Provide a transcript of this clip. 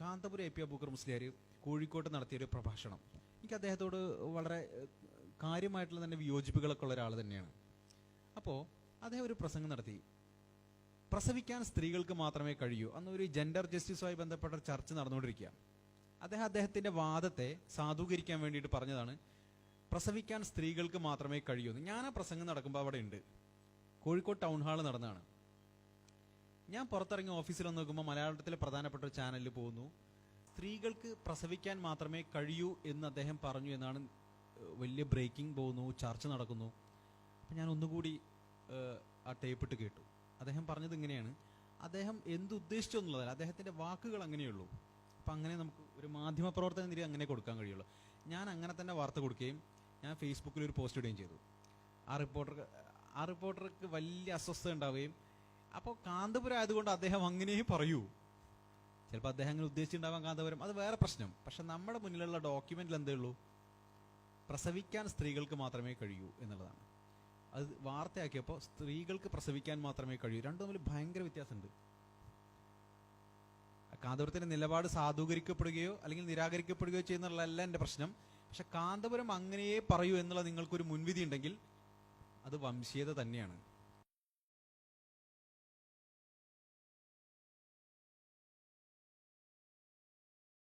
Kanthapuram A P Aboobacker Musliyar കോഴിക്കോട്ട് നടത്തിയൊരു പ്രഭാഷണം, എനിക്ക് അദ്ദേഹത്തോട് വളരെ കാര്യമായിട്ടുള്ള തന്നെ വിയോജിപ്പുകളൊക്കെ ഉള്ള ഒരാൾ തന്നെയാണ്. അപ്പോൾ അദ്ദേഹം ഒരു പ്രസംഗം നടത്തി, പ്രസവിക്കാൻ സ്ത്രീകൾക്ക് മാത്രമേ കഴിയൂ. അന്ന് ഒരു ജെൻഡർ ജസ്റ്റിസുമായി ബന്ധപ്പെട്ട ചർച്ച നടന്നുകൊണ്ടിരിക്കുക. അദ്ദേഹത്തിന്റെ വാദത്തെ സാധൂകരിക്കാൻ വേണ്ടിയിട്ട് പറഞ്ഞതാണ് പ്രസവിക്കാൻ സ്ത്രീകൾക്ക് മാത്രമേ കഴിയൂ എന്ന്. ഞാൻ ആ പ്രസംഗം നടക്കുമ്പോൾ അവിടെ ഉണ്ട്, കോഴിക്കോട് ടൗൺ ഹാൾ നടന്നതാണ്. ഞാൻ പുറത്തിറങ്ങി ഓഫീസിൽ വന്ന് നോക്കുമ്പോൾ മലയാളത്തിലെ പ്രധാനപ്പെട്ട ഒരു ചാനലിൽ പോകുന്നു, സ്ത്രീകൾക്ക് പ്രസവിക്കാൻ മാത്രമേ കഴിയൂ എന്ന് അദ്ദേഹം പറഞ്ഞു എന്നാണ്. വലിയ ബ്രേക്കിംഗ് പോകുന്നു, ചർച്ച നടക്കുന്നു. അപ്പം ഞാൻ ഒന്നുകൂടി ആ ടേപ്പിട്ട് കേട്ടു. അദ്ദേഹം പറഞ്ഞത് ഇങ്ങനെയാണ്, അദ്ദേഹം എന്തുദ്ദേശിച്ചു എന്നുള്ളതല്ല, അദ്ദേഹത്തിൻ്റെ വാക്കുകൾ അങ്ങനെയുള്ളൂ. അപ്പം അങ്ങനെ നമുക്ക് ഒരു മാധ്യമപ്രവർത്തന നില അങ്ങനെ കൊടുക്കാൻ കഴിയുള്ളൂ. ഞാൻ അങ്ങനെ തന്നെ വാർത്ത കൊടുക്കുകയും ഞാൻ ഫേസ്ബുക്കിൽ ഒരു പോസ്റ്റ് ഇടുകയും ചെയ്തു. ആ റിപ്പോർട്ടർക്ക് വലിയ അസ്വസ്ഥത ഉണ്ടാവുകയും, അപ്പോൾ കാന്തപുരം ആയതുകൊണ്ട് അദ്ദേഹം അങ്ങനെ പറയൂ, ചിലപ്പോൾ അദ്ദേഹം അങ്ങനെ ഉദ്ദേശിച്ചിട്ടുണ്ടാവാൻ കാന്തപുരം, അത് വേറെ പ്രശ്നം. പക്ഷെ നമ്മുടെ മുന്നിലുള്ള ഡോക്യുമെന്റിൽ എന്തേ ഉള്ളൂ, പ്രസവിക്കാൻ സ്ത്രീകൾക്ക് മാത്രമേ കഴിയൂ എന്നുള്ളതാണ്. അത് വാർത്തയാക്കിയപ്പോൾ സ്ത്രീകൾക്ക് പ്രസവിക്കാൻ മാത്രമേ കഴിയൂ, രണ്ടും തമ്മിൽ ഭയങ്കര വ്യത്യാസമുണ്ട്. കാന്തപുരത്തിന്റെ നിലപാട് സാധൂകരിക്കപ്പെടുകയോ അല്ലെങ്കിൽ നിരാകരിക്കപ്പെടുകയോ ചെയ്യുന്നതല്ല എൻ്റെ പ്രശ്നം. പക്ഷെ കാന്തപുരം അങ്ങനെയേ പറയൂ എന്നുള്ള നിങ്ങൾക്കൊരു മുൻവിധി ഉണ്ടെങ്കിൽ അത് വംശീയത തന്നെയാണ്.